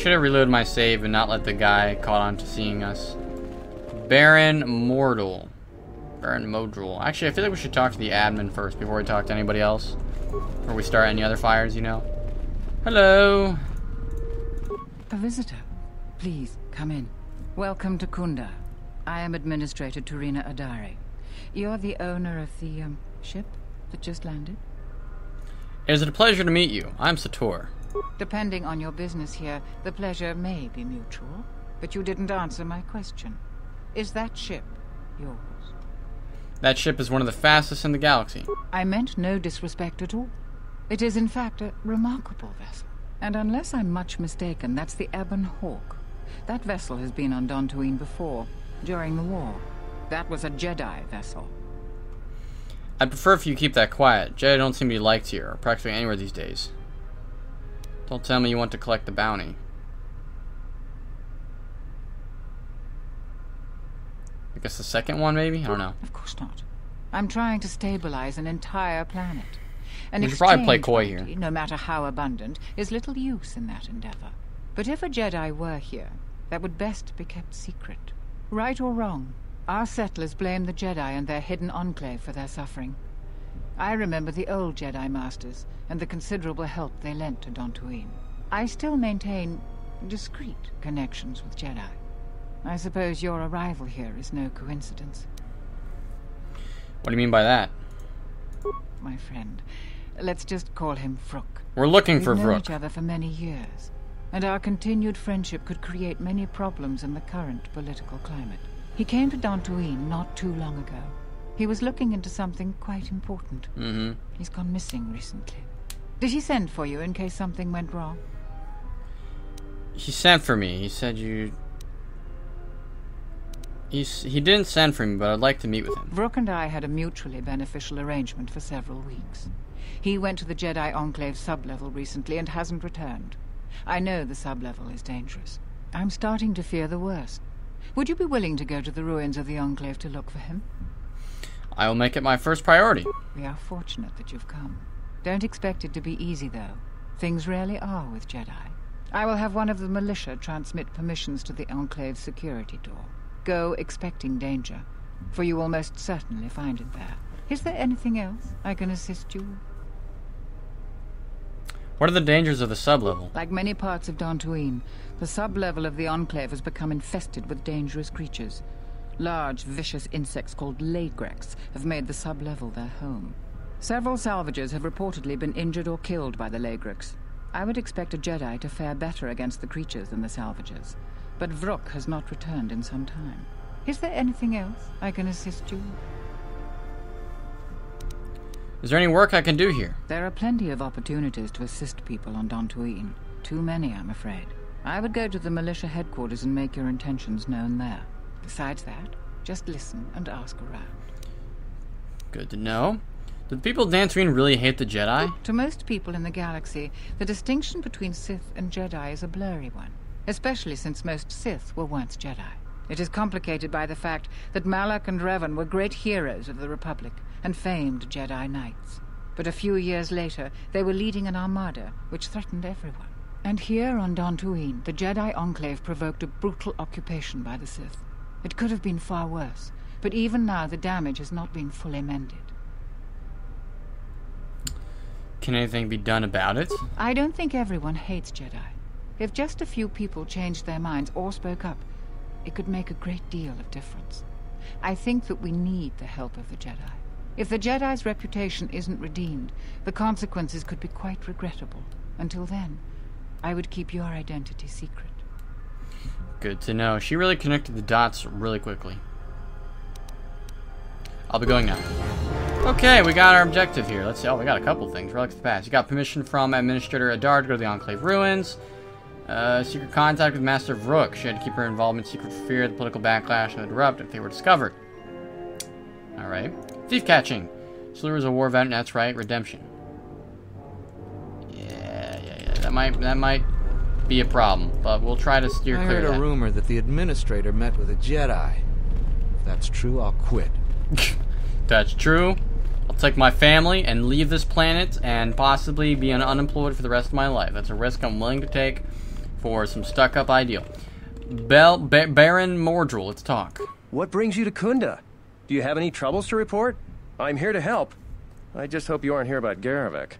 should have reloaded my save and not let the guy caught on to seeing us. Baron Modral. Actually, I feel like we should talk to the admin first before we talk to anybody else. Or we start any other fires, you know. Hello. A visitor. Please, come in. Welcome to Khoonda. I am Administrator Turina Adari. You're the owner of the, ship that just landed? It is a pleasure to meet you. I'm SaiTorr. Depending on your business here, the pleasure may be mutual. But you didn't answer my question. Is that ship yours? That ship is one of the fastest in the galaxy. I meant no disrespect at all. It is in fact a remarkable vessel. And unless I'm much mistaken, that's the Ebon Hawk. That vessel has been on Dantooine before, during the war. That was a Jedi vessel. I'd prefer if you keep that quiet. Jedi don't seem to be liked here, or practically anywhere these days. Don't tell me you want to collect the bounty. I guess the second one, maybe? I don't know. Of course not. I'm trying to stabilize an entire planet. We should probably play coy here. No matter how abundant, is little use in that endeavor. But if a Jedi were here, that would best be kept secret. Right or wrong, our settlers blame the Jedi and their hidden enclave for their suffering. I remember the old Jedi Masters and the considerable help they lent to Dantooine. I still maintain discreet connections with Jedi. I suppose your arrival here is no coincidence. What do you mean by that? My friend, let's just call him Vrook. We're looking for We've known Vrook. each other for many years, and our continued friendship could create many problems in the current political climate. He came to Dantooine not too long ago. He was looking into something quite important. He's gone missing recently. Did he send for you in case something went wrong? He sent for me. He said you... He didn't send for me, but I'd like to meet with him. Vrook and I had a mutually beneficial arrangement for several weeks. He went to the Jedi Enclave sublevel recently and hasn't returned. I know the sublevel is dangerous. I'm starting to fear the worst. Would you be willing to go to the ruins of the Enclave to look for him? I will make it my first priority. We are fortunate that you've come. Don't expect it to be easy, though. Things rarely are with Jedi. I will have one of the militia transmit permissions to the Enclave's security door. Go expecting danger, for you will most certainly find it there. Is there anything else I can assist you? What are the dangers of the sublevel? Like many parts of Dantooine, the sublevel of the Enclave has become infested with dangerous creatures. Large, vicious insects called Lagrex have made the sublevel their home. Several Salvagers have reportedly been injured or killed by the Lagrex. I would expect a Jedi to fare better against the creatures than the Salvagers, but Vrook has not returned in some time. Is there anything else I can assist you? Is there any work I can do here? There are plenty of opportunities to assist people on Dantooine. Too many, I'm afraid. I would go to the militia headquarters and make your intentions known there. Besides that, just listen and ask around. Good to know. Do the people of Dantooine really hate the Jedi? To most people in the galaxy, the distinction between Sith and Jedi is a blurry one, especially since most Sith were once Jedi. It is complicated by the fact that Malak and Revan were great heroes of the Republic and famed Jedi Knights. But a few years later, they were leading an armada which threatened everyone. And here on Dantooine, the Jedi Enclave provoked a brutal occupation by the Sith. It could have been far worse, but even now the damage has not been fully mended. Can anything be done about it? I don't think everyone hates Jedi. If just a few people changed their minds or spoke up, it could make a great deal of difference. I think that we need the help of the Jedi. If the Jedi's reputation isn't redeemed, the consequences could be quite regrettable. Until then, I would keep your identity secret. Good to know. She really connected the dots really quickly. I'll be going now. Okay, we got our objective here. Let's see. Oh, we got a couple things. Relics of the past. You got permission from Administrator Adar to go to the Enclave ruins. Secret contact with Master Vrook. She had to keep her involvement secret for fear of the political backlash would erupt if they were discovered. Alright. Thief catching. Slur is a war vet, that's right. Redemption. Yeah. That might be a problem, but we'll try to steer clear of that. I heard a rumor that the Administrator met with a Jedi. If that's true, I'll quit. That's true. I'll take my family and leave this planet and possibly be unemployed for the rest of my life. That's a risk I'm willing to take for some stuck-up ideal. Baron Mordrel, let's talk. What brings you to Khoonda? Do you have any troubles to report? I'm here to help. I just hope you aren't here about Garivek.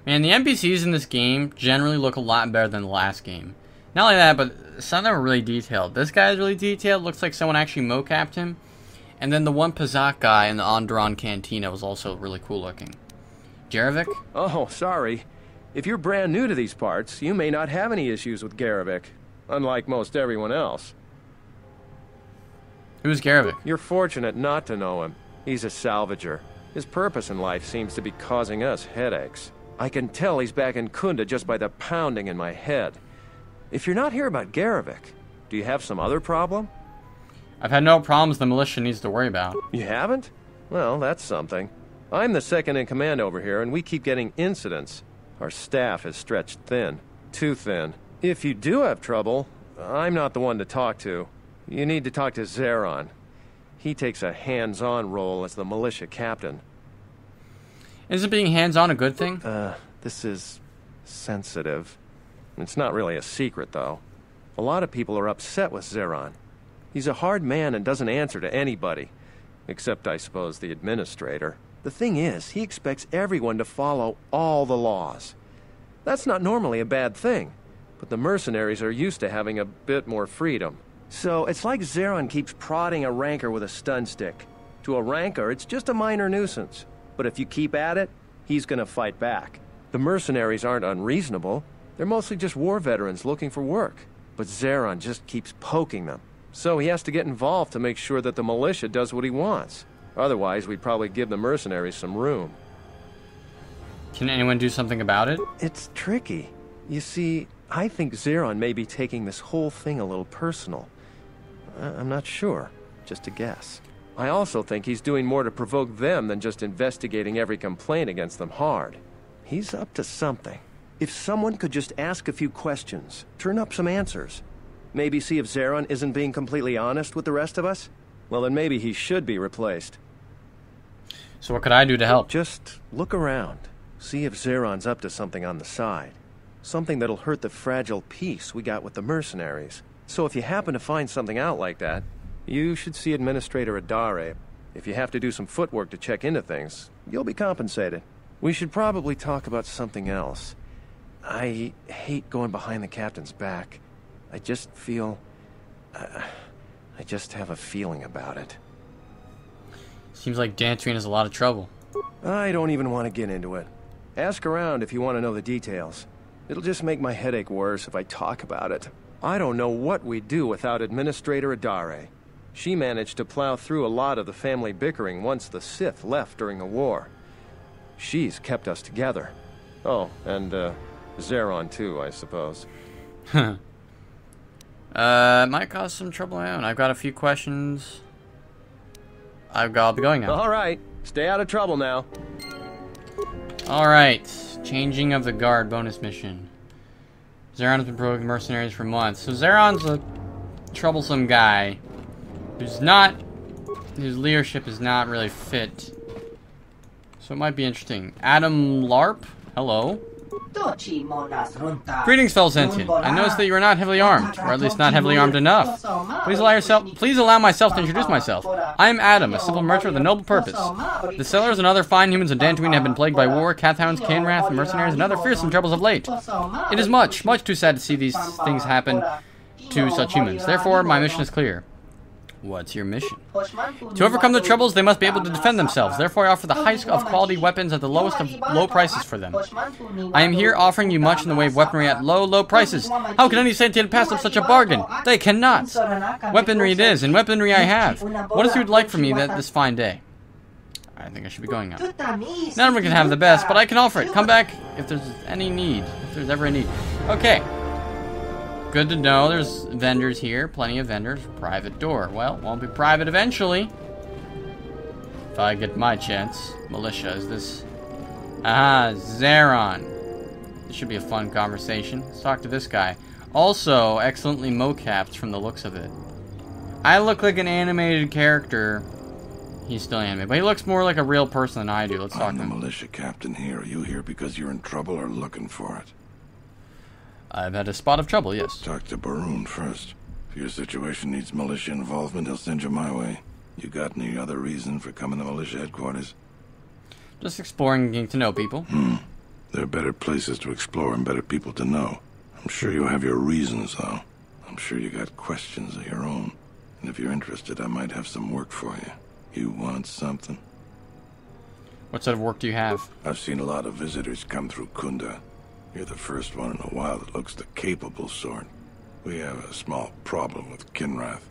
Man, the NPCs in this game generally look a lot better than the last game. Not only that, but some of them are really detailed. This guy is really detailed. Looks like someone actually mocapped him. And then the one Pazak guy in the Onderon Cantina was also really cool looking. Garivek? Oh, sorry. If you're brand new to these parts, you may not have any issues with Garivek, unlike most everyone else. Who's Garivek? You're fortunate not to know him. He's a salvager. His purpose in life seems to be causing us headaches. I can tell he's back in Khoonda just by the pounding in my head. If you're not here about Garivek, do you have some other problem? I've had no problems the militia needs to worry about. You haven't? Well, that's something. I'm the second in command over here, and we keep getting incidents. Our staff is stretched thin. Too thin. If you do have trouble, I'm not the one to talk to. You need to talk to Zeron. He takes a hands-on role as the militia captain. Isn't being hands-on a good thing? This is sensitive. It's not really a secret, though. A lot of people are upset with Zeron. He's a hard man and doesn't answer to anybody. Except, I suppose, the administrator. The thing is, he expects everyone to follow all the laws. That's not normally a bad thing, but the mercenaries are used to having a bit more freedom. So it's like Zeron keeps prodding a ranker with a stun stick. To a ranker, it's just a minor nuisance. But if you keep at it, he's gonna fight back. The mercenaries aren't unreasonable. They're mostly just war veterans looking for work. But Zeron just keeps poking them. So he has to get involved to make sure that the militia does what he wants. Otherwise, we'd probably give the mercenaries some room. Can anyone do something about it? It's tricky. You see, I think Zeron may be taking this whole thing a little personal. I'm not sure. Just a guess. I also think he's doing more to provoke them than just investigating every complaint against them hard. He's up to something. If someone could just ask a few questions, turn up some answers, maybe see if Zeron isn't being completely honest with the rest of us, well then maybe he should be replaced. So what could I do to help? Just look around. See if Zeron's up to something on the side. Something that'll hurt the fragile peace we got with the mercenaries. So if you happen to find something out like that, you should see Administrator Adare. If you have to do some footwork to check into things, you'll be compensated. We should probably talk about something else. I hate going behind the captain's back. I just feel... I just have a feeling about it. Seems like Dantooine has a lot of trouble. I don't even want to get into it. Ask around if you want to know the details. It'll just make my headache worse if I talk about it. I don't know what we'd do without Administrator Adare. She managed to plow through a lot of the family bickering once the Sith left during the war. She's kept us together. Oh, and, Zeron too, I suppose. Might cause some trouble of my own. I've got a few questions. I'll be going now. Alright, stay out of trouble now. Alright, changing of the guard bonus mission. Zeron has been provoking mercenaries for months. So Zeron's a troublesome guy whose leadership is not really fit. So it might be interesting. Adam Larp, hello. Greetings, fellow sentient. I noticed that you are not heavily armed, or at least not heavily armed enough. Please allow myself to introduce myself. I am Adam, a simple merchant with a noble purpose. The settlers and other fine humans of Dantooine have been plagued by war, cathounds, Canwrath, mercenaries, and other fearsome troubles of late. It is much too sad to see these things happen to such humans. Therefore, my mission is clear. What's your mission? To overcome the troubles, they must be able to defend themselves. Therefore, I offer the highest of quality weapons at the lowest of low prices for them. I am here offering you much in the way of weaponry at low prices. How can any sentient pass up such a bargain? They cannot. Weaponry it is, and weaponry I have. What is you would like from me this fine day? I think I should be going now. Not everyone can have the best, but I can offer it. Come back if there's any need. If there's ever a need. Okay. Good to know there's vendors here. Plenty of vendors. Private door. Well, won't be private eventually. If I get my chance. Militia, is this... Ah, Zeron. This should be a fun conversation. Let's talk to this guy. Also, excellently mocapped from the looks of it. I look like an animated character. He's still animated, but he looks more like a real person than I do. Let's talk to him. I'm the militia captain here. Are you here because you're in trouble or looking for it? I've had a spot of trouble, yes. Talk to Baroon first. If your situation needs militia involvement, he'll send you my way. You got any other reason for coming to militia headquarters? Just exploring and getting to know people. There are better places to explore and better people to know. I'm sure you have your reasons, though. I'm sure you got questions of your own. And if you're interested, I might have some work for you. You want something? What sort of work do you have? I've seen a lot of visitors come through Khoonda. You're the first one in a while that looks the capable sort. We have a small problem with Kinrath.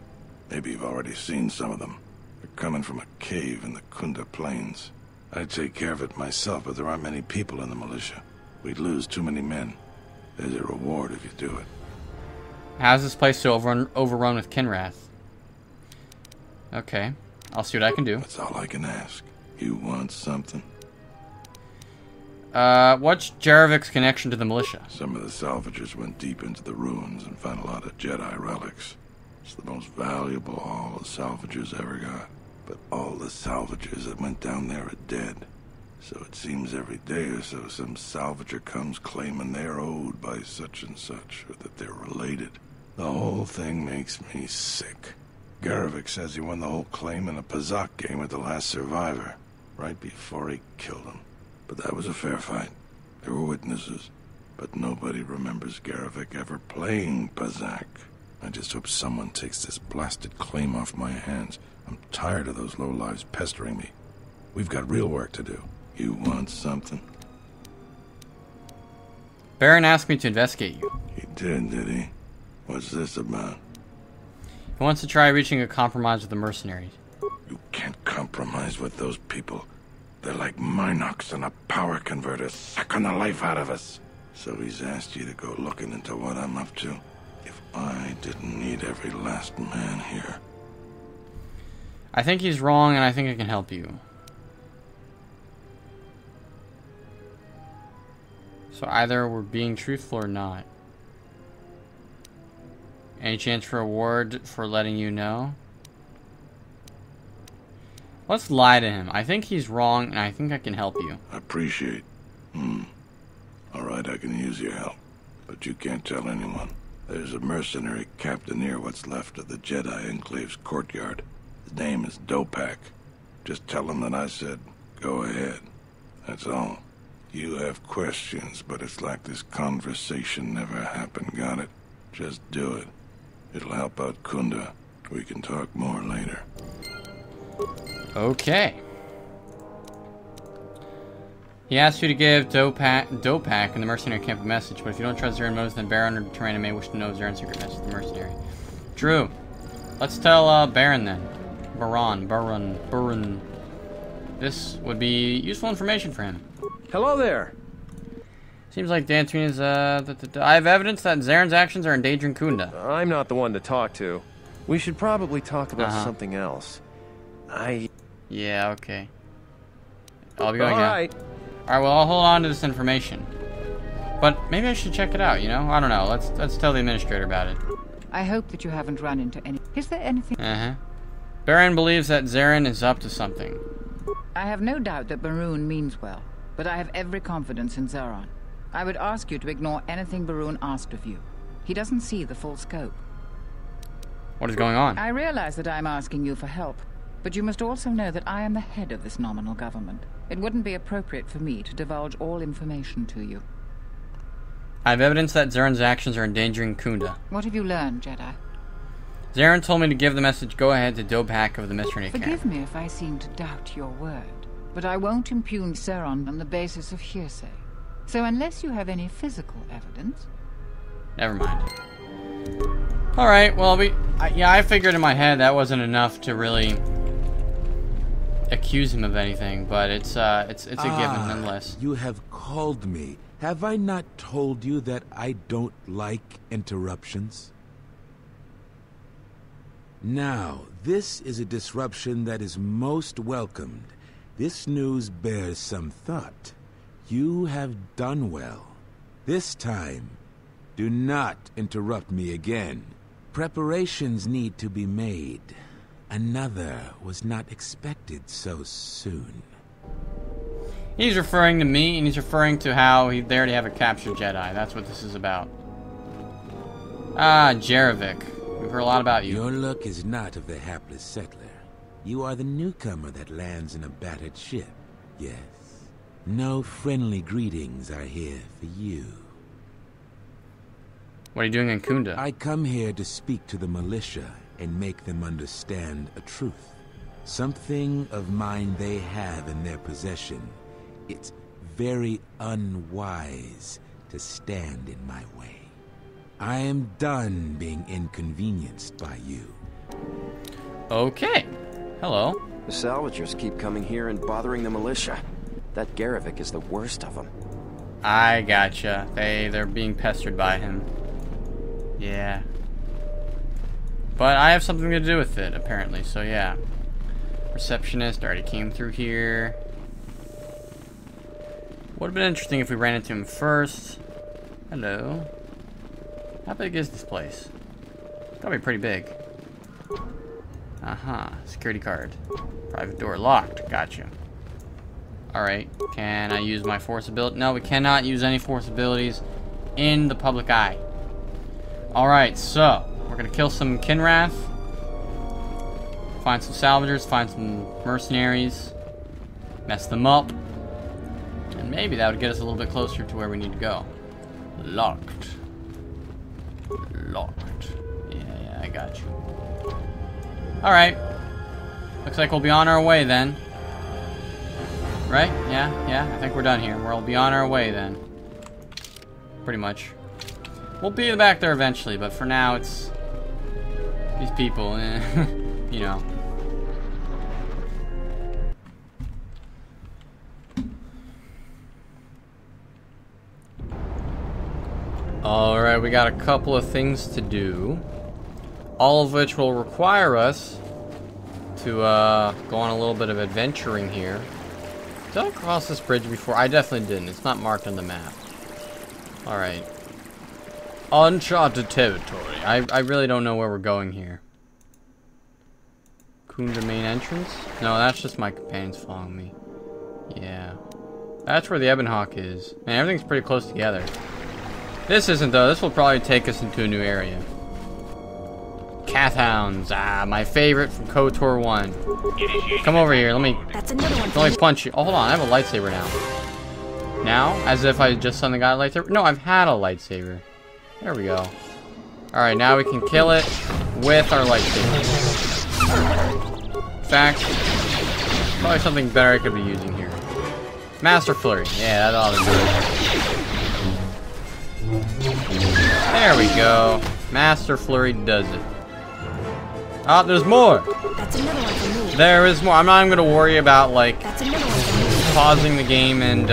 Maybe you've already seen some of them. They're coming from a cave in the Khoonda plains. I'd take care of it myself, but there aren't many people in the militia. We'd lose too many men. There's a reward if you do it. How's this place so overrun with Kinrath? Okay, I'll see what I can do. That's all I can ask. You want something? What's Jarevik's connection to the militia? Some of the Salvagers went deep into the ruins and found a lot of Jedi relics. It's the most valuable all the Salvagers ever got. But all the Salvagers that went down there are dead. So it seems every day or so some Salvager comes claiming they're owed by such and such, or that they're related. The whole thing makes me sick. Garevik says he won the whole claim in a Pazak game with the last survivor, right before he killed him. But that was a fair fight. There were witnesses. But nobody remembers Garevik ever playing Pazak. I just hope someone takes this blasted claim off my hands. I'm tired of those lowlives pestering me. We've got real work to do. You want something? Baron asked me to investigate you. He did he? What's this about? He wants to try reaching a compromise with the Mercenaries. You can't compromise with those people. They're like Minox and a power converter, sucking the life out of us. So he's asked you to go looking into what I'm up to. If I didn't need every last man here. I think he's wrong, and I think I can help you. So either we're being truthful or not. Any chance for a reward for letting you know? Let's lie to him. I think he's wrong, and I think I can help you. Appreciate. Alright, I can use your help. But you can't tell anyone. There's a mercenary captain near what's left of the Jedi Enclave's courtyard. His name is Dopak. Just tell him that I said, go ahead. That's all. You have questions, but it's like this conversation never happened, got it? Just do it. It'll help out Khoonda. We can talk more later. Okay. He asked you to give Dopak in the mercenary camp a message, but if you don't trust Zarin motives, then Baron or Terrain may wish to know Zarin's secret message to the mercenary. True. Let's tell Baron then. Baron. This would be useful information for him. Hello there. Seems like Dantooine is, I have evidence that Zarin's actions are endangering Khoonda. I'm not the one to talk to. We should probably talk about something else. Yeah, okay. I'll be going now. Alright. Alright, well, I'll hold on to this information. But maybe I should check it out, you know? I don't know. Let's tell the administrator about it. I hope that you haven't run into any... Is there anything... Baron believes that Zarin is up to something. I have no doubt that Baroon means well, but I have every confidence in Zaron. I would ask you to ignore anything Baroon asked of you. He doesn't see the full scope. What is going on? I realize that I'm asking you for help, but you must also know that I am the head of this nominal government. It wouldn't be appropriate for me to divulge all information to you. I have evidence that Zarin's actions are endangering Khoonda. What have you learned, Jedi? Zarin told me to give the message go-ahead to Dopak of the Mercenary camp. Forgive me if I seem to doubt your word, but I won't impugn Zaron on the basis of hearsay. So unless you have any physical evidence... Never mind. Alright, well, I figured in my head that wasn't enough to really accuse him of anything, but it's a given nonetheless. You have called me. Have I not told you that I don't like interruptions? Now, this is a disruption that is most welcomed. This news bears some thought. You have done well. This time, do not interrupt me again. Preparations need to be made. Another was not expected so soon. He's referring to me, and he's referring to how they already have a captured Jedi. That's what this is about. Ah, Jarevik. We've heard a lot about you. Your luck is not of the hapless settler. You are the newcomer that lands in a battered ship. Yes. No friendly greetings are here for you. What are you doing in Khoonda? I come here to speak to the militia and make them understand a truth. Something of mine they have in their possession. It's very unwise to stand in my way. I am done being inconvenienced by you. Okay. Hello. The Salvagers keep coming here and bothering the militia. That Jarevik is the worst of them. I gotcha. They're being pestered by him. Yeah. But I have something to do with it, apparently, so yeah. Receptionist already came through here. Would have been interesting if we ran into him first. Hello. How big is this place? Gotta be pretty big. Uh-huh. Security card. Private door locked. Gotcha. Alright. Can I use my force ability? No, we cannot use any force abilities in the public eye. Alright, so we're gonna kill some Kinrath. Find some Salvagers, find some Mercenaries. Mess them up. And maybe that would get us a little bit closer to where we need to go. Locked. Locked. Yeah, I got you. Alright. Looks like we'll be on our way then. Right? Yeah, I think we're done here. We'll be on our way then. Pretty much. We'll be back there eventually, but for now it's... these people, you know. Alright, we got a couple of things to do. All of which will require us to go on a little bit of adventuring here. Did I cross this bridge before? I definitely didn't. It's not marked on the map. Alright. Uncharted territory. I really don't know where we're going here. Khoonda main entrance? No, that's just my companions following me. Yeah. That's where the Ebonhawk is. Man, everything's pretty close together. This isn't though. This will probably take us into a new area. Cathounds. Ah, my favorite from KOTOR 1. Come over here. Let me punch you. Oh, hold on. I have a lightsaber now. Now? As if I just suddenly got a lightsaber? No, I've had a lightsaber. There we go. Alright, now we can kill it with our lightsaber. In fact, probably something better I could be using here. Master Flurry. Yeah, that ought to do it. There we go. Master Flurry does it. Ah, there's more. That's another one for me. There is more. I'm not even going to worry about, like, That's another one for me. pausing the game and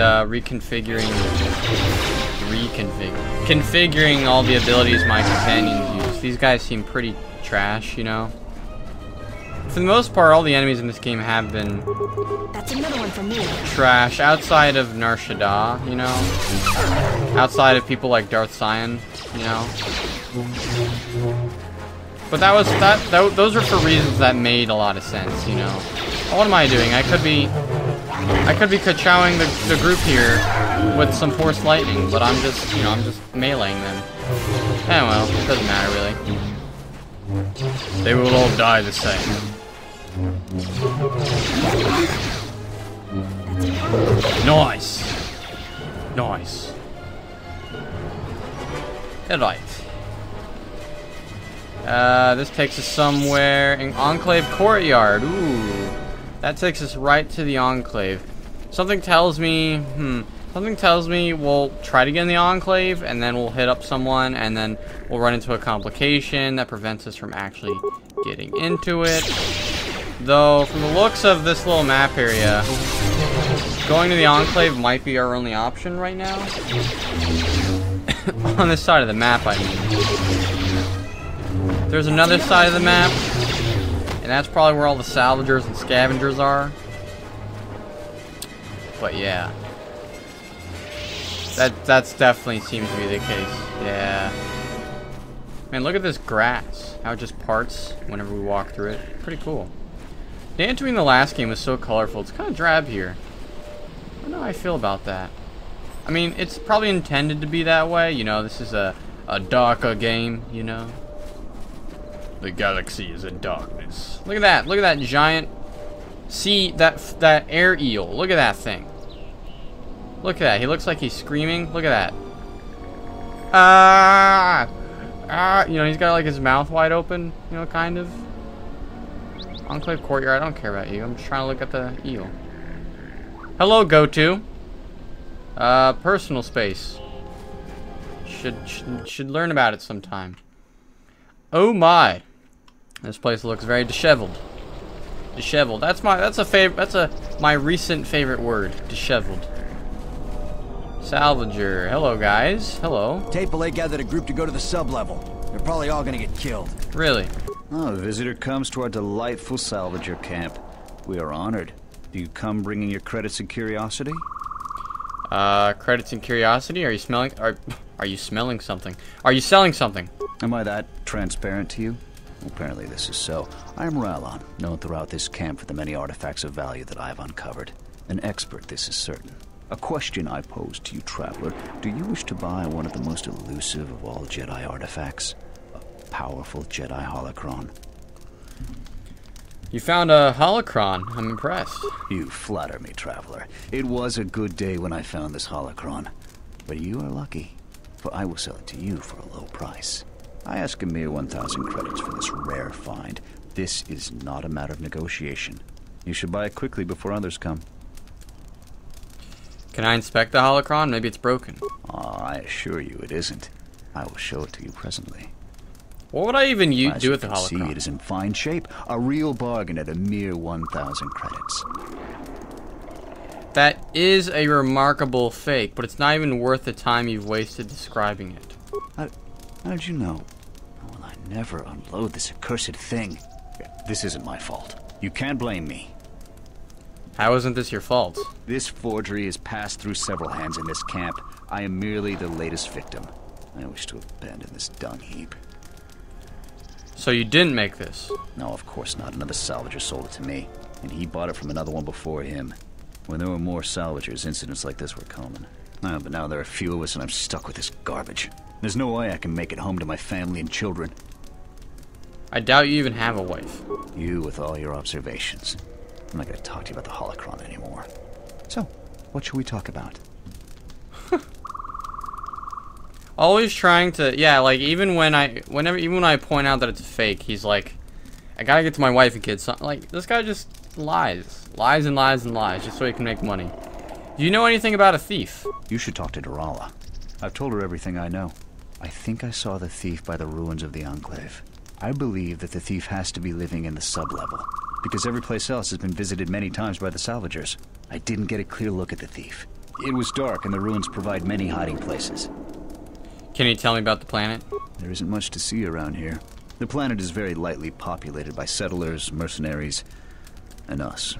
configuring all the abilities my companions use. These guys seem pretty trash, you know. For the most part, all the enemies in this game have been That's another one for me. trash, outside of Nar Shaddaa, you know. Outside of people like Darth Sion, you know. But those are for reasons that made a lot of sense, you know. What am I doing? I could be ka-chowing the group here with some force lightning, but I'm just meleeing them. Eh, well, it doesn't matter really. They will all die the same. Nice. Nice. Alright. This takes us somewhere in Enclave Courtyard. Ooh. That takes us right to the Enclave. Something tells me we'll try to get in the Enclave, and then we'll hit up someone, and then we'll run into a complication that prevents us from actually getting into it. Though, from the looks of this little map area, going to the Enclave might be our only option right now. On this side of the map, I mean. There's another side of the map, and that's probably where all the Salvagers and Scavengers are. But yeah. That's definitely seems to be the case. Yeah. Man, look at this grass. How it just parts whenever we walk through it. Pretty cool. Dantooine the last game was so colorful. It's kind of drab here. I don't know how I feel about that. I mean, it's probably intended to be that way. You know, this is a a darker game, you know? The galaxy is in darkness. Look at that. Look at that giant... See, that air eel. Look at that thing. Look at that. He looks like he's screaming. Look at that. Ah! Ah! You know, he's got like his mouth wide open, you know, kind of. Enclave Courtyard, I don't care about you. I'm just trying to look at the eel. Hello, go-to. Personal space. Should learn about it sometime. Oh my. This place looks very disheveled. Disheveled. That's my recent favorite word. Disheveled. Salvager. Hello, guys. Hello. Tapelay gathered a group to go to the sub-level. They're probably all gonna get killed. Really? Oh, a visitor comes to our delightful Salvager camp. We are honored. Do you come bringing your credits and curiosity? Credits and curiosity? Are you smelling... Are you smelling something? Are you selling something? Am I that transparent to you? Apparently this is so. I am Rallon, known throughout this camp for the many artifacts of value that I have uncovered. An expert, this is certain. A question I pose to you, traveler. Do you wish to buy one of the most elusive of all Jedi artifacts? A powerful Jedi holocron. You found a holocron. I'm impressed. You flatter me, traveler. It was a good day when I found this holocron. But you are lucky, for I will sell it to you for a low price. I ask a mere 1,000 credits for this rare find. This is not a matter of negotiation. You should buy it quickly before others come. Can I inspect the holocron? Maybe it's broken. I assure you it isn't. I will show it to you presently. What would I even do with the holocron? See, it is in fine shape. A real bargain at a mere 1,000 credits. That is a remarkable fake, but it's not even worth the time you've wasted describing it. How did you know? Well, I never unload this accursed thing. This isn't my fault. You can't blame me. How isn't this your fault? This forgery has passed through several hands in this camp. I am merely the latest victim. I wish to abandon this dung heap. So you didn't make this? No, of course not. Another salvager sold it to me, and he bought it from another one before him. When there were more salvagers, incidents like this were common. But now there are few of us, and I'm stuck with this garbage. There's no way I can make it home to my family and children. I doubt you even have a wife. You with all your observations. I'm not going to talk to you about the holocron anymore. So, what should we talk about? Always trying to, yeah, like even when I point out that it's fake, he's like, I gotta get to my wife and kids. So, like, this guy just lies and lies and lies just so he can make money. Do you know anything about a thief? You should talk to Durala. I've told her everything I know. I think I saw the thief by the ruins of the Enclave. I believe that the thief has to be living in the sub-level, because every place else has been visited many times by the Salvagers. I didn't get a clear look at the thief. It was dark, and the ruins provide many hiding places. Can you tell me about the planet? There isn't much to see around here. The planet is very lightly populated by settlers, mercenaries, and us.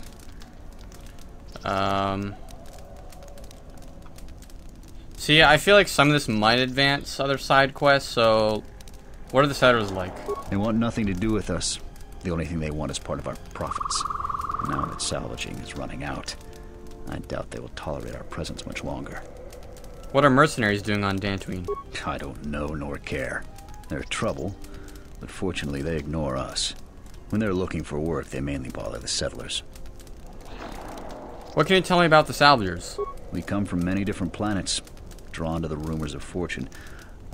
See, I feel like some of this might advance other side quests, so... What are the settlers like? They want nothing to do with us. The only thing they want is part of our profits. Now that salvaging is running out, I doubt they will tolerate our presence much longer. What are mercenaries doing on Dantooine? I don't know nor care. They're trouble, but fortunately they ignore us. When they're looking for work, they mainly bother the settlers. What can you tell me about the Salvagers? We come from many different planets, drawn to the rumors of fortune.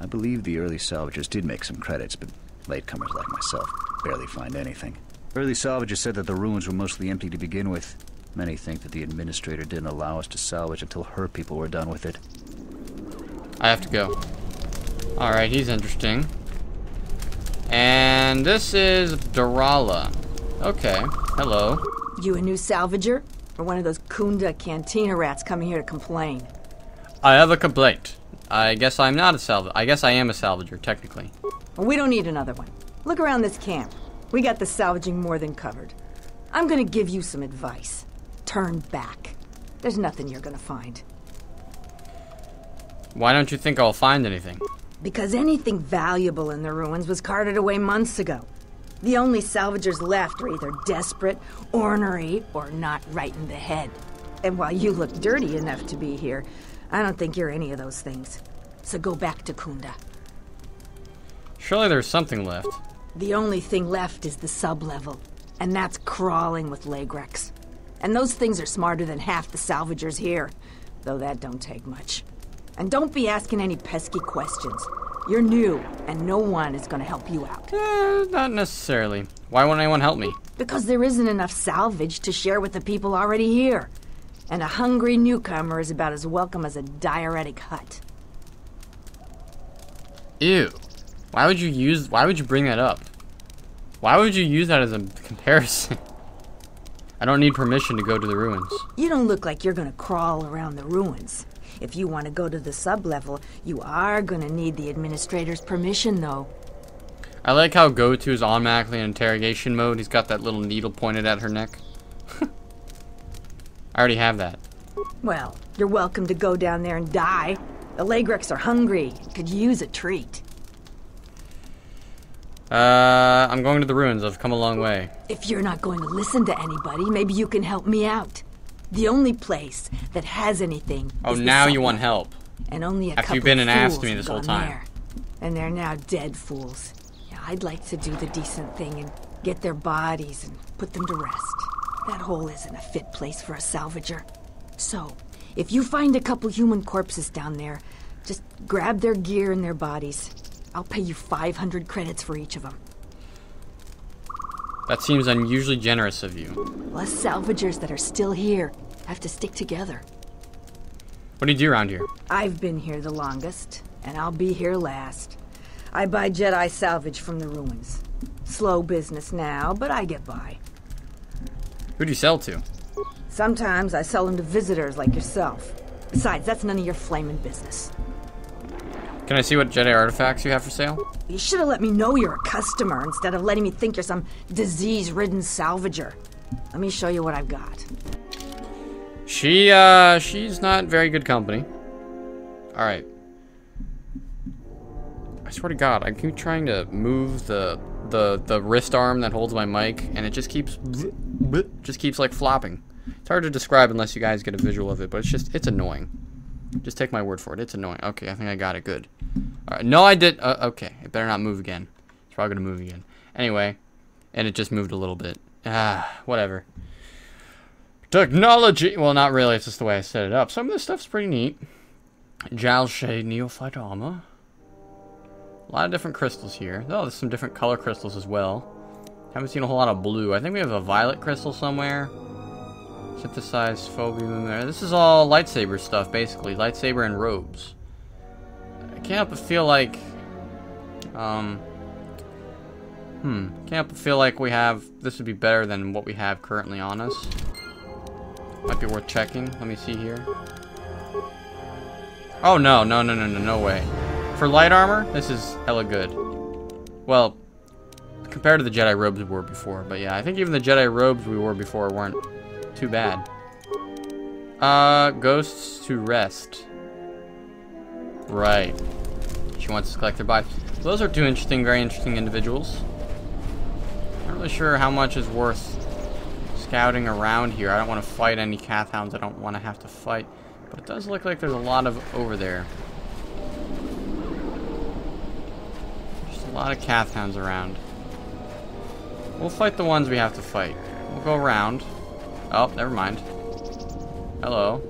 I believe the early salvagers did make some credits, but latecomers like myself barely find anything. Early salvagers said that the ruins were mostly empty to begin with. Many think that the administrator didn't allow us to salvage until her people were done with it. I have to go. Alright, he's interesting. And this is Durala. Okay, hello. You a new salvager? Or one of those Khoonda cantina rats coming here to complain? I have a complaint. I guess I'm not a salvager. I guess I am a salvager, technically. Well, we don't need another one. Look around this camp. We got the salvaging more than covered. I'm gonna give you some advice. Turn back. There's nothing you're gonna find. Why don't you think I'll find anything? Because anything valuable in the ruins was carted away months ago. The only salvagers left are either desperate, ornery, or not right in the head. And while you look dirty enough to be here, I don't think you're any of those things. So go back to Khoonda. Surely there's something left. The only thing left is the sub-level, and that's crawling with Lagrex. And those things are smarter than half the Salvagers here, though that don't take much. And don't be asking any pesky questions. You're new, and no one is gonna help you out. Not necessarily. Why won't anyone help me? Because there isn't enough salvage to share with the people already here. And a hungry newcomer is about as welcome as a diuretic hut. Ew. Why would you bring that up? Why would you use that as a comparison? I don't need permission to go to the ruins. You don't look like you're gonna crawl around the ruins. If you want to go to the sub-level, you are gonna need the administrator's permission, though. I like how Go-To is automatically in interrogation mode. He's got that little needle pointed at her neck. I already have that. Well, you're welcome to go down there and die. The Lagrex are hungry. Could use a treat. I'm going to the ruins. I've come a long way. If you're not going to listen to anybody, maybe you can help me out. The only place that has anything. Oh, is the now you sub-level. want help. And only a After couple you've been an ass fools to me this have whole gone time. there. And they're now dead fools. Yeah, I'd like to do the decent thing and get their bodies and put them to rest. That hole isn't a fit place for a salvager. So, if you find a couple human corpses down there, just grab their gear and their bodies. I'll pay you 500 credits for each of them. That seems unusually generous of you. Us salvagers that are still here have to stick together. What do you do around here? I've been here the longest, and I'll be here last. I buy Jedi salvage from the ruins. Slow business now, but I get by. Who do you sell to? Sometimes I sell them to visitors like yourself. Besides, that's none of your flaming business. Can I see what Jedi artifacts you have for sale? You should have let me know you're a customer instead of letting me think you're some disease-ridden salvager. Let me show you what I've got. She's not very good company. Alright. I swear to God, I keep trying to move the wrist arm that holds my mic, and it just keeps like flopping. It's hard to describe unless you guys get a visual of it, but it's annoying. Just take my word for it. It's annoying. Okay, I think I got it. Good. Alright. No, I did. Okay. It better not move again. It's probably going to move again. Anyway. And it just moved a little bit. Whatever. Technology! Well, not really. It's just the way I set it up. Some of this stuff's pretty neat. Jal Shade Neophyte Armor. A lot of different crystals here. Oh, there's some different color crystals as well. Haven't seen a whole lot of blue. I think we have a violet crystal somewhere. Synthesized phobium there. This is all lightsaber stuff, basically. Lightsaber and robes. I can't help but feel like... Can't help but feel like we have... This would be better than what we have currently on us. Might be worth checking. Let me see here. Oh, no way. For light armor, this is hella good. Well, compared to the Jedi robes we wore before. But yeah, I think even the Jedi robes we wore before weren't too bad. Ghosts to rest. Right. She wants to collect their bodies. Those are two interesting, very interesting individuals. Not really sure how much is worth scouting around here. I don't want to fight any Cath Hounds I don't want to have to fight. But it does look like there's a lot of over there. Just a lot of Cath Hounds around. We'll fight the ones we have to fight. We'll go around. Oh, never mind. Hello.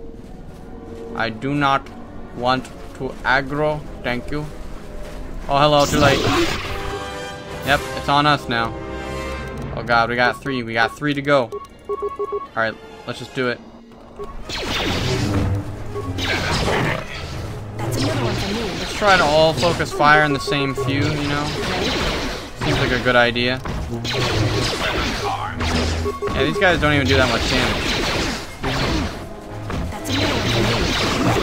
I do not want to aggro. Thank you. Oh, hello. Too late. Yep, it's on us now. Oh God, we got three. We got three to go. All right, let's just do it. That's another one for me. Let's try to all focus fire in the same few. You know, seems like a good idea. Yeah, these guys don't even do that much damage.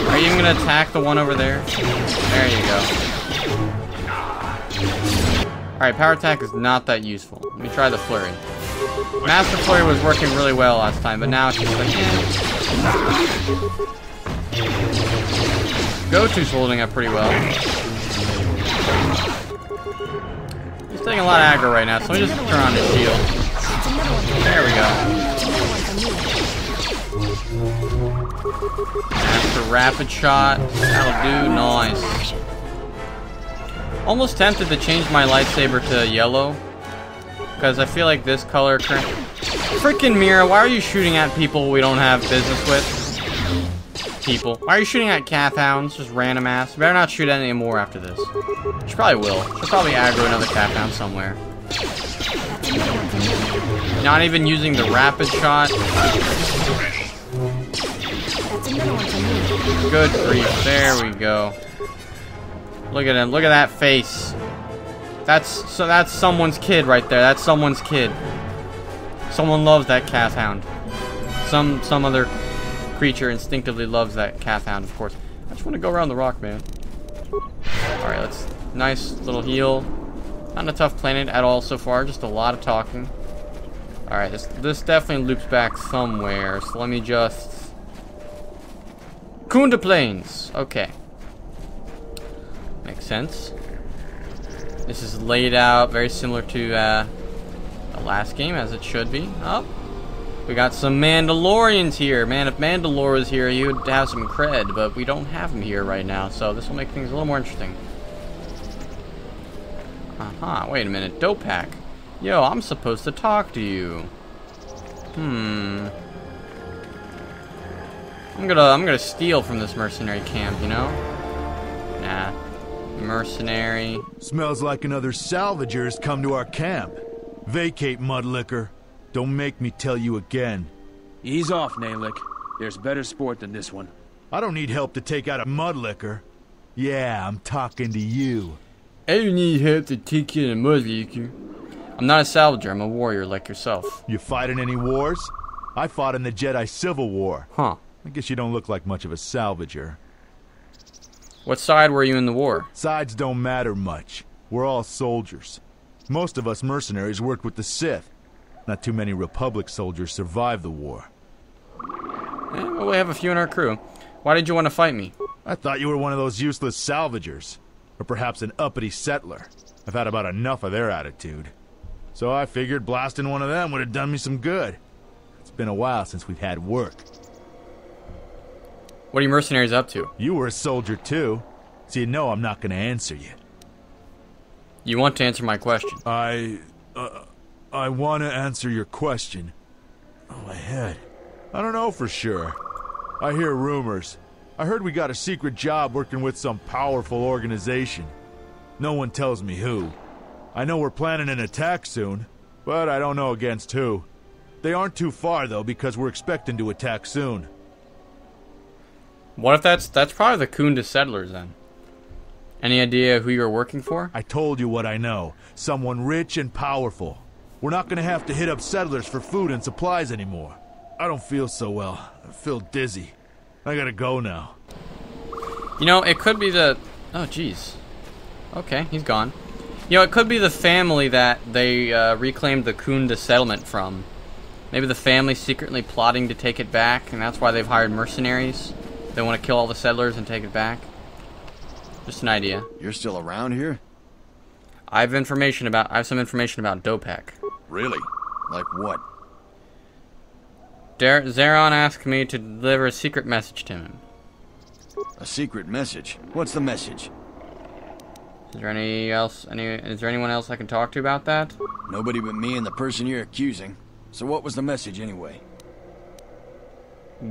Are you even gonna attack the one over there? There you go. Alright, power attack is not that useful. Let me try the flurry. Master Flurry was working really well last time, but now it's just like, Go-To's holding up pretty well. He's taking a lot of aggro right now, so let me just turn on his shield. There we go. Master Rapid Shot. That'll do. Nice. Almost tempted to change my lightsaber to yellow. Because I feel like this color... Freaking Mira, why are you shooting at people we don't have business with? People. Why are you shooting at Cath Hounds? Just random ass. You better not shoot at any more after this. She probably will. She'll probably aggro another Cath Hound somewhere. Not even using the rapid shot. Good grief. There we go. Look at him. Look at that face. That's someone's kid right there. That's someone's kid. Someone loves that Cath Hound. Some other creature instinctively loves that Cath Hound, of course. I just want to go around the rock, man. Alright, let's... Nice little heal. Not a tough planet at all so far. Just a lot of talking. Alright, this definitely loops back somewhere. So let me just... Khoonda Plains. Okay. Makes sense. This is laid out very similar to the last game, as it should be. Oh, we got some Mandalorians here. Man, if Mandalore was here, he would have some cred, but we don't have him here right now, so this will make things a little more interesting. Wait a minute. Dope pack. Yo, I'm supposed to talk to you. I'm gonna steal from this mercenary camp, you know? Nah. Mercenary. Smells like another Salvagers come to our camp. Vacate, Mudlicker. Don't make me tell you again. Ease off, Nalick. There's better sport than this one. I don't need help to take out a Mudlicker. Yeah, I'm talking to you. I don't need help to take out a Mudlicker. I'm not a Salvager, I'm a warrior like yourself. You fighting any wars? I fought in the Jedi Civil War. Huh. I guess you don't look like much of a Salvager. What side were you in the war? Sides don't matter much. We're all soldiers. Most of us mercenaries worked with the Sith. Not too many Republic soldiers survived the war. Well, we have a few in our crew. Why did you want to fight me? I thought you were one of those useless Salvagers. Or perhaps an uppity settler. I've had about enough of their attitude. So I figured blasting one of them would have done me some good. It's been a while since we've had work. What are you mercenaries up to? You were a soldier too, so you know I'm not going to answer you. You want to answer my question? I want to answer your question. Oh, my head. I don't know for sure. I hear rumors. I heard we got a secret job working with some powerful organization. No one tells me who. I know we're planning an attack soon, but I don't know against who. They aren't too far, though, because we're expecting to attack soon. What if that's probably the Khoonda settlers, then? Any idea who you're working for? I told you what I know. Someone rich and powerful. We're not gonna have to hit up settlers for food and supplies anymore. I don't feel so well. I feel dizzy. I gotta go now. You know, it could be the... Oh, jeez. Okay, he's gone. You know, it could be the family that they reclaimed the Khoonda settlement from. Maybe the family's secretly plotting to take it back, and that's why they've hired mercenaries. They want to kill all the settlers and take it back. Just an idea. You're still around here? I have some information about Dopak. Really? Like what? Zeron asked me to deliver a secret message to him. A secret message? What's the message? Is there anyone else I can talk to about that? Nobody but me and the person you're accusing. So what was the message anyway?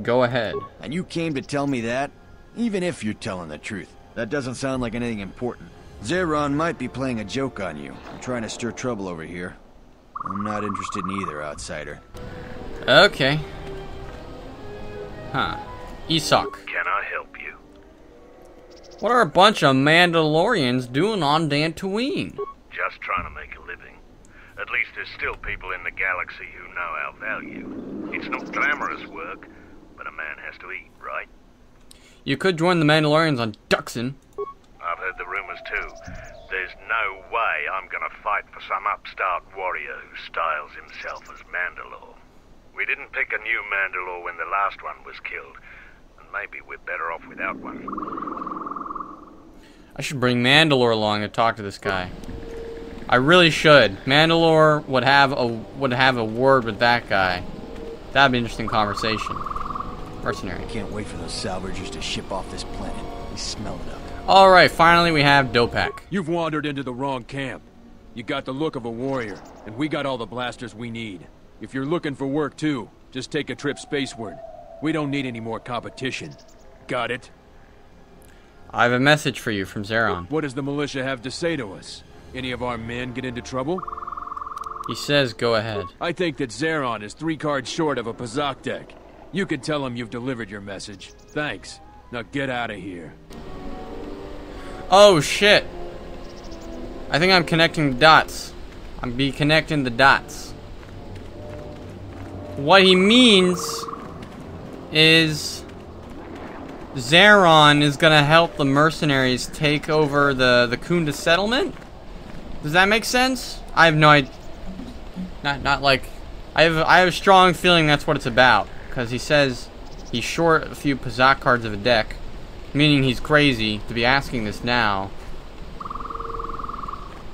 Go ahead. And you came to tell me that? Even if you're telling the truth. That doesn't sound like anything important. Zeron might be playing a joke on you. I'm trying to stir trouble over here. I'm not interested in either, outsider. Okay. Huh. Isak. Can I help you? What are a bunch of Mandalorians doing on Dantooine? Just trying to make a living. At least there's still people in the galaxy who know our value. It's not glamorous work, but a man has to eat, right? You could join the Mandalorians on Duxon. I've heard the rumors too. There's no way I'm gonna fight for some upstart warrior who styles himself as Mandalore. We didn't pick a new Mandalore when the last one was killed, and maybe we're better off without one. I should bring Mandalore along to talk to this guy. I really should. Mandalore would have a word with that guy. That'd be an interesting conversation. Mercenary. I can't wait for those Salvagers to ship off this planet. They smell it up. Alright, finally we have Dopak. You've wandered into the wrong camp. You got the look of a warrior, and we got all the blasters we need. If you're looking for work too, just take a trip spaceward. We don't need any more competition. Got it? I have a message for you from Zeron. What does the militia have to say to us? Any of our men get into trouble? He says go ahead. I think that Zeron is 3 cards short of a Pazak deck. You can tell him you've delivered your message. Thanks. Now get out of here. Oh shit. I think I'm connecting the dots. I'm connecting the dots. What he means is Zeron is gonna help the mercenaries take over the Khoonda settlement? Does that make sense? I have no idea. Not like I have a strong feeling that's what it's about, because he says he's short a few Pazak cards of a deck, meaning he's crazy to be asking this now.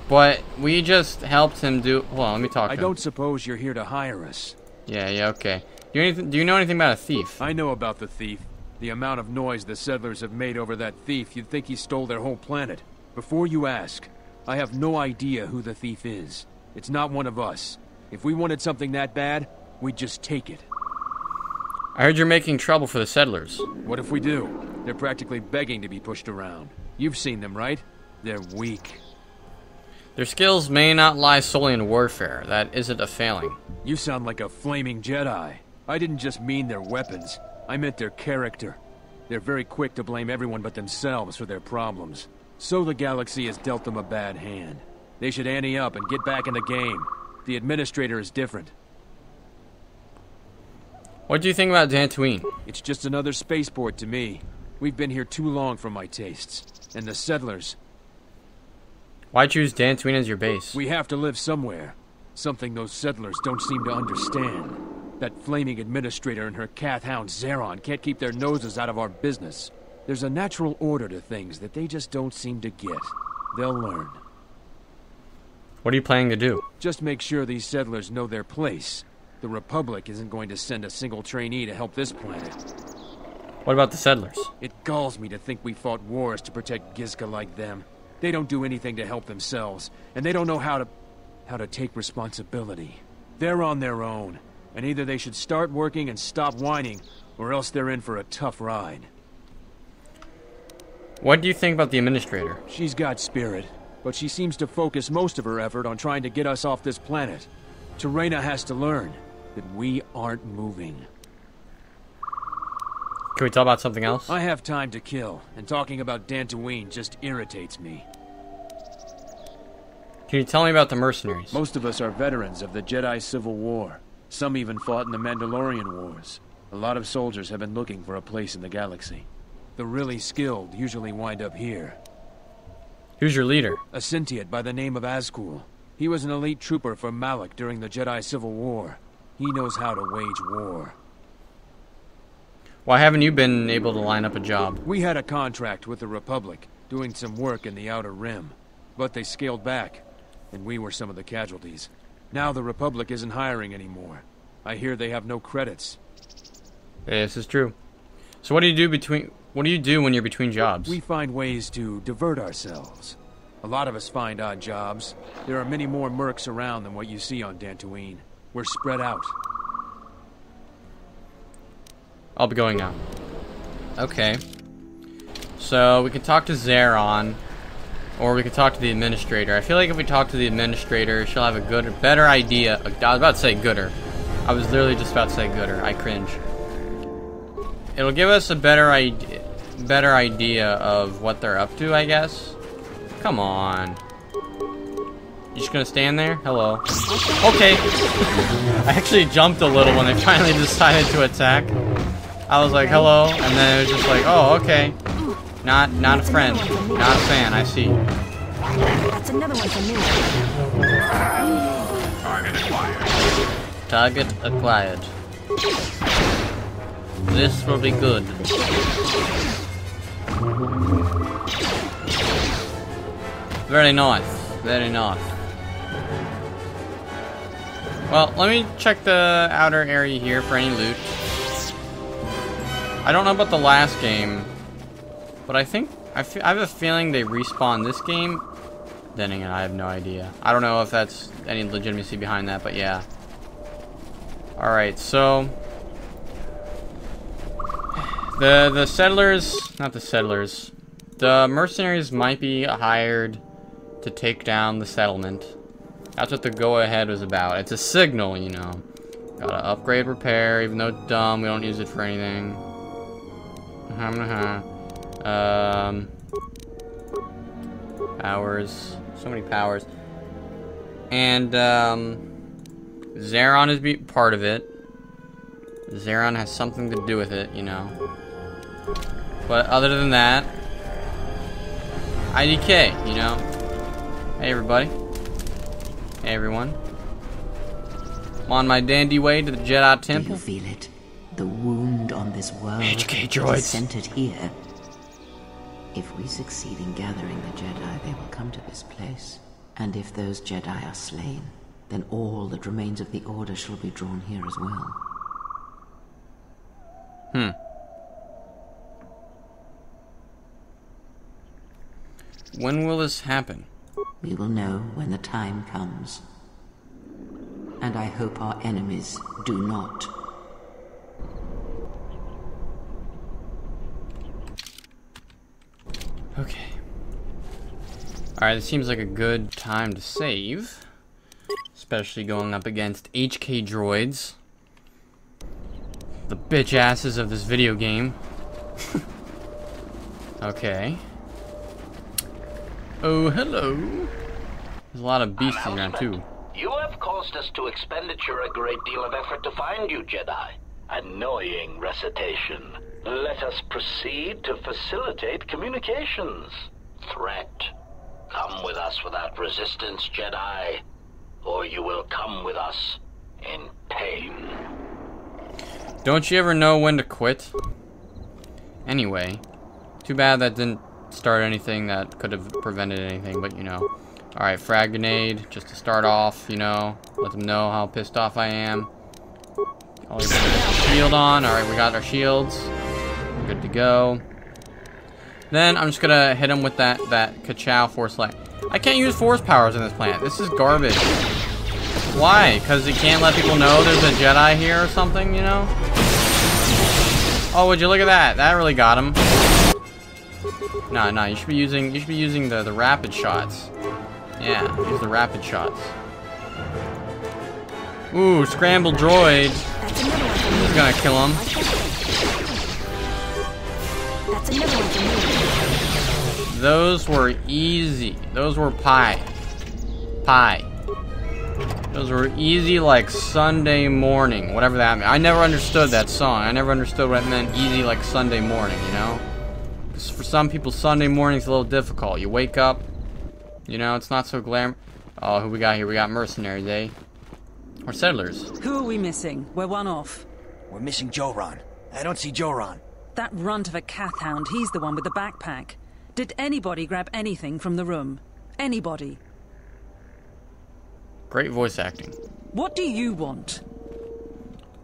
But we just helped him do. Hold on, let me talk to him. I don't suppose you're here to hire us. Yeah, okay. Do you know anything about a thief? I know about the thief. The amount of noise the settlers have made over that thief, you'd think he stole their whole planet. Before you ask, I have no idea who the thief is. It's not one of us. If we wanted something that bad, we'd just take it. I heard you're making trouble for the settlers. What if we do? They're practically begging to be pushed around. You've seen them, right? They're weak. Their skills may not lie solely in warfare. That isn't a failing. You sound like a flaming Jedi. I didn't just mean their weapons. I meant their character. They're very quick to blame everyone but themselves for their problems. So the galaxy has dealt them a bad hand. They should ante up and get back in the game. The administrator is different. What do you think about Dantooine? It's just another spaceport to me. We've been here too long for my tastes. And the settlers. Why choose Dantooine as your base? We have to live somewhere. Something those settlers don't seem to understand. That flaming administrator and her cath hound Zeron can't keep their noses out of our business. There's a natural order to things that they just don't seem to get. They'll learn. What are you planning to do? Just make sure these settlers know their place. The Republic isn't going to send a single trainee to help this planet. What about the settlers? It galls me to think we fought wars to protect Gizka like them. They don't do anything to help themselves, and they don't know how to take responsibility. They're on their own, and either they should start working and stop whining, or else they're in for a tough ride. What do you think about the administrator? She's got spirit, but she seems to focus most of her effort on trying to get us off this planet. Terena has to learn that we aren't moving. Can we talk about something else? I have time to kill, and talking about Dantooine just irritates me. Can you tell me about the mercenaries? Most of us are veterans of the Jedi Civil War. Some even fought in the Mandalorian Wars. A lot of soldiers have been looking for a place in the galaxy. The really skilled usually wind up here. Who's your leader? A Sentient by the name of Azkul. He was an elite trooper for Malak during the Jedi Civil War. He knows how to wage war. Why haven't you been able to line up a job? We had a contract with the Republic, doing some work in the Outer Rim. But they scaled back, and we were some of the casualties. Now the Republic isn't hiring anymore. I hear they have no credits. Yeah, this is true. So what do you do when you're between jobs? We find ways to divert ourselves. A lot of us find odd jobs. There are many more mercs around than what you see on Dantooine. We're spread out. I'll be going now. Okay. So we can talk to Zeron, or we can talk to the administrator. I feel like if we talk to the administrator, she'll have a better idea. I was about to say gooder. I was literally just about to say gooder. I cringe. It'll give us a better idea of what they're up to, I guess. Come on. You just gonna stand there? Hello. Okay. I actually jumped a little when they finally decided to attack. I was like, hello, and then it was just like, oh, okay. Not a friend. Not a fan, I see. That's another one for me. Target acquired. This will be good. Very nice. Very nice. Well, let me check the outer area here for any loot. I don't know about the last game, but I think I have a feeling they respawn this game. Then again, I have no idea. I don't know if that's any legitimacy behind that, but yeah. Alright, so... The settlers... Not the settlers. The mercenaries might be hired to take down the settlement. That's what the go-ahead was about. It's a signal, you know. Gotta upgrade repair, even though it's dumb. We don't use it for anything. Powers. So many powers. And, Zeron is part of it. Zeron has something to do with it, you know. But other than that, IDK, you know. Hey, everybody. Hey, everyone. I'm on my dandy way to the Jedi Temple. Do you feel it? The wound on this world HK droids. is centered here. If we succeed in gathering the Jedi, they will come to this place. And if those Jedi are slain, then all that remains of the Order shall be drawn here as well. When will this happen? We will know when the time comes. And I hope our enemies do not. Okay. Alright, this seems like a good time to save. Especially going up against HK droids. The bitch asses of this video game. Okay. Oh, hello. There's a lot of beasts around too. You have caused us to expenditure a great deal of effort to find you, Jedi. Annoying recitation. Let us proceed to facilitate communications. Threat. Come with us without resistance, Jedi, or you will come with us in pain. Don't you ever know when to quit? Anyway, too bad that didn't start anything that could have prevented anything, but you know. Alright, frag grenade, just to start off, you know. Let them know how pissed off I am. Always put a shield on. Alright, we got our shields. Good to go. Then I'm just gonna hit him with that Ka-Chow Force Light. I can't use force powers in this planet. This is garbage. Why? Because you can't let people know there's a Jedi here or something, you know? Oh, would you look at that? That really got him. No, you should be using the rapid shots. Yeah, use the rapid shots. Ooh, scrambled droid. This is gonna kill him. That's another one for me. Those were easy. Those were pie. Pie. Those were easy like Sunday morning, whatever that meant. I never understood that song. I never understood what it meant, easy like Sunday morning, you know? Because for some people, Sunday morning's a little difficult. You wake up, you know, it's not so glam. Oh, who we got here? We got mercenaries, eh? Or settlers. Who are we missing? We're one off. We're missing Joran. I don't see Joran. That runt of a Kathhound, he's the one with the backpack. Did anybody grab anything from the room? Anybody? Great voice acting. What do you want?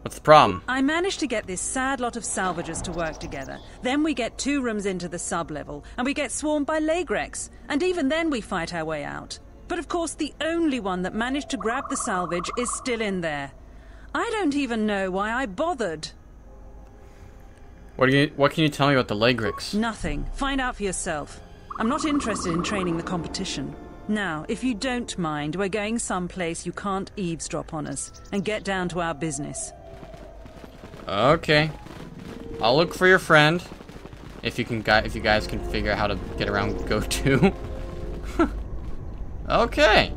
What's the problem? I managed to get this sad lot of salvagers to work together. Then we get 2 rooms into the sub-level, and we get swarmed by Lagrex. And even then we fight our way out. But of course the only one that managed to grab the salvage is still in there. I don't even know why I bothered. What can you tell me about the Lagrex? Nothing. Find out for yourself. I'm not interested in training the competition. Now, if you don't mind, we're going someplace you can't eavesdrop on us, and get down to our business. Okay. I'll look for your friend. If you guys can figure out how to get around Go-To. Okay.